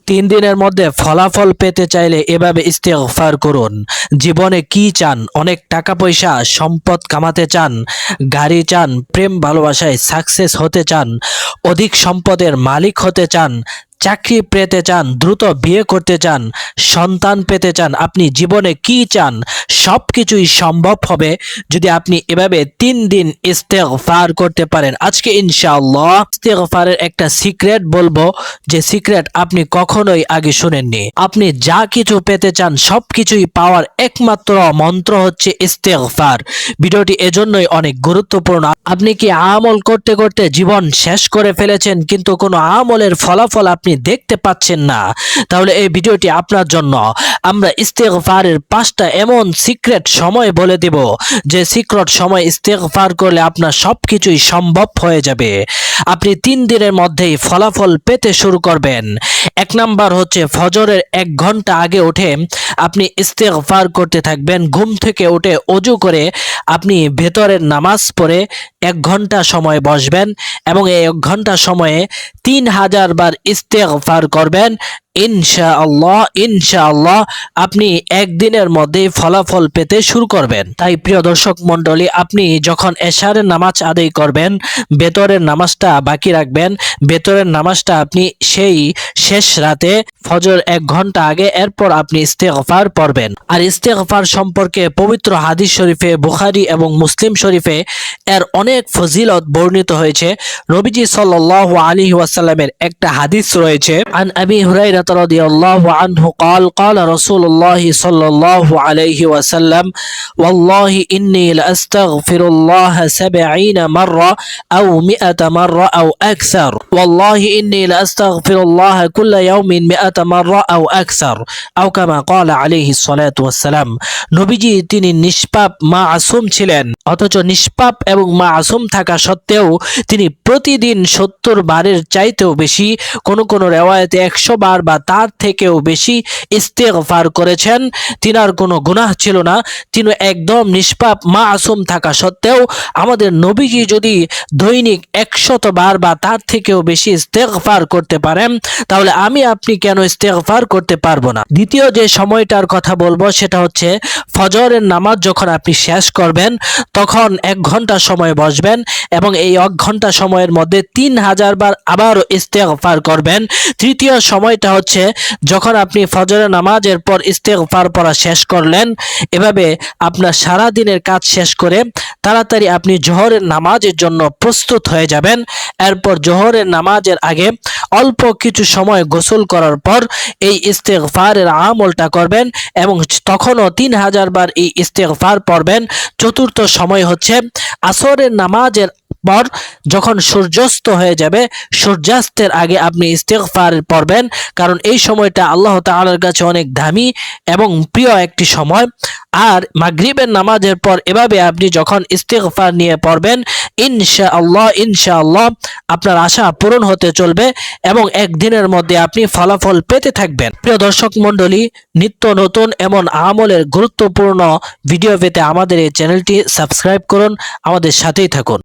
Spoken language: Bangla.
3 দিনের মধ্যে ফলাফল পেতে চাইলে এভাবে ইস্তেগফার করুন। জীবনে কি চান? অনেক টাকা পয়সা, সম্পদ কামাতে চান, গাড়ি চান, প্রেম ভালোবাসায় সাকসেস হতে চান, অধিক সম্পদের মালিক হতে চান, চাকরি পেতে চান, দ্রুত বিয়ে করতে চান, সন্তান পেতে চান, আপনি জীবনে কি চান সবকিছুই সম্ভব হবে যদি আপনি এভাবে 3 দিন ইস্তেগফার করতে পারেন। আজকে ইনশাআল্লাহ ইস্তেগফারের একটা সিক্রেট বলবো, যে সিক্রেট আপনি কখনোই আগে শুনেননি। আপনি যা কিছু পেতে চান সবকিছুই পাওয়ার একমাত্র মন্ত্র হচ্ছে ইস্তেগফার। ভিডিওটি এজন্যই অনেক গুরুত্বপূর্ণ। আপনি কি আমল করতে করতে জীবন শেষ করে ফেলেছেন কিন্তু কোনো আমলের ফলাফল আপনি দেখতে পাচ্ছেন না? তাহলে এই ভিডিওটি আপনার জন্য। আমরা ইস্তেগফারের 5টা এমন সিক্রেট সময় বলে দেব, যে সিক্রেট সময় ইস্তেগফার করলে আপনার সবকিছুই সম্ভব হয়ে যাবে। আপনি 3 দিনের মধ্যেই ফলাফল পেতে শুরু করবেন। 1 নাম্বার হচ্ছে ফজরের 1 ঘন্টা আগে উঠে আপনি ইস্তেগফার করতে থাকবেন। ঘুম থেকে উঠে ওযু করে আপনি ভেতরের নামাজ পড়ে 1 ঘন্টা সময় বসবেন এবং এই 1 ঘন্টা সময়ে 3000 বার ইস্তেগফার করবেন। ইনশাআল্লাহ ইনশাআল্লাহ আপনি একদিনের মধ্যেই ফলাফল পেতে শুরু করবেন। তাই প্রিয় দর্শক মণ্ডলী, আপনি যখন এশারের নামাজ আদায় করবেন, ভেতরের নামাজটা বাকি রাখবেন। ভেতরের নামাজটা আপনি সেই শেষ রাতে ফজর 1 ঘন্টা আগে, এরপর আপনি ইস্তেগফার পড়বেন। আর ইস্তেগফার সম্পর্কে পবিত্র হাদিস শরীফে, বুখারী এবং মুসলিম শরীফে এর অনেক ফজিলত বর্ণিত হয়েছে। নবীজি সাল্লাল্লাহু আলাইহি ওয়াসাল্লামের একটা হাদিস রয়েছে, আন আবি হুরায়রা রাদিয়াল্লাহু আনহু قال قال رسول الله صلى الله عليه وسلم والله إني لأستغفر الله 70 مرة أو 100 مرة أو أكثر والله إني لأستغفر الله كل يوم 100 مرة أو أكثر أو كما قال عليه الصلاة والسلام। নবীজি তিনি নিষ্পাপ মাসুম ছিলেন, অথচ নিষ্পাপ এবং মাসুম থাকা সত্ত্বেও তিনি প্রতিদিন 70 বারের চাইতেও বেশি, কোন কোন রিওয়ায়াতে 100 বার বা তার থেকেও বেশি ইস্তেগফার করেছেন। তিনার কোনো গুনাহ ছিল না, তিনি একদম নিষ্পাপ মাসুম থাকা সত্ত্বেও আমাদের নবীজি যদি দৈনিক 100 বার বা তার থেকেও বেশি ইস্তেগফার করতে পারেন, তাহলে আমি আপনি কেন ইস্তেগফার করতে পারবো না? দ্বিতীয় যে সময়টার কথা বলবো সেটা হচ্ছে ফজরের নামাজ যখন আপনি শেষ করবেন তখন 1 ঘন্টা সময় বসবেন এবং এই 1 ঘন্টা সময়ের মধ্যে 3000 বার আবারও ইস্তেগফার করবেন। তৃতীয় সময়টা হচ্ছে যখন আপনি ফজরের নামাজের পর ইস্তেগফার পড়া শেষ করলেন, এভাবে আপনার সারা দিনের কাজ শেষ করে তাড়াতাড়ি আপনি জোহরের নামাজের জন্য প্রস্তুত হয়ে যাবেন। এরপর জোহরের নামাজের আগে অল্প কিছু সময় গোসল করার পর এই ইস্তেগফারের আমলটা করবেন এবং তখনও 3000 বার এই ইস্তেগফার পড়বেন। চতুর্থ সময় হচ্ছে আসরের নামাজের পর যখন সূর্যাস্ত হয়ে যাবে, সূর্যাস্তের আগে আপনি ইস্তেগফার পড়বেন, কারণ এই সময়টা আল্লাহ তাআলার কাছে অনেক দামি এবং প্রিয় একটি সময়। আর মাগরিবের নামাজের পর এভাবে আপনি যখন ইস্তেগফার নিয়ে পড়বেন, ইনশাআল্লাহ ইনশাআল্লাহ আপনার আশা পূরণ হতে চলবে এবং একদিনের মধ্যে আপনি ফলাফল পেতে থাকবেন। প্রিয় দর্শক মণ্ডলী, নিত্য নতুন এমন আমলের গুরুত্বপূর্ণ ভিডিও পেতে আমাদের এই চ্যানেলটি সাবস্ক্রাইব করুন, আমাদের সাথেই থাকুন।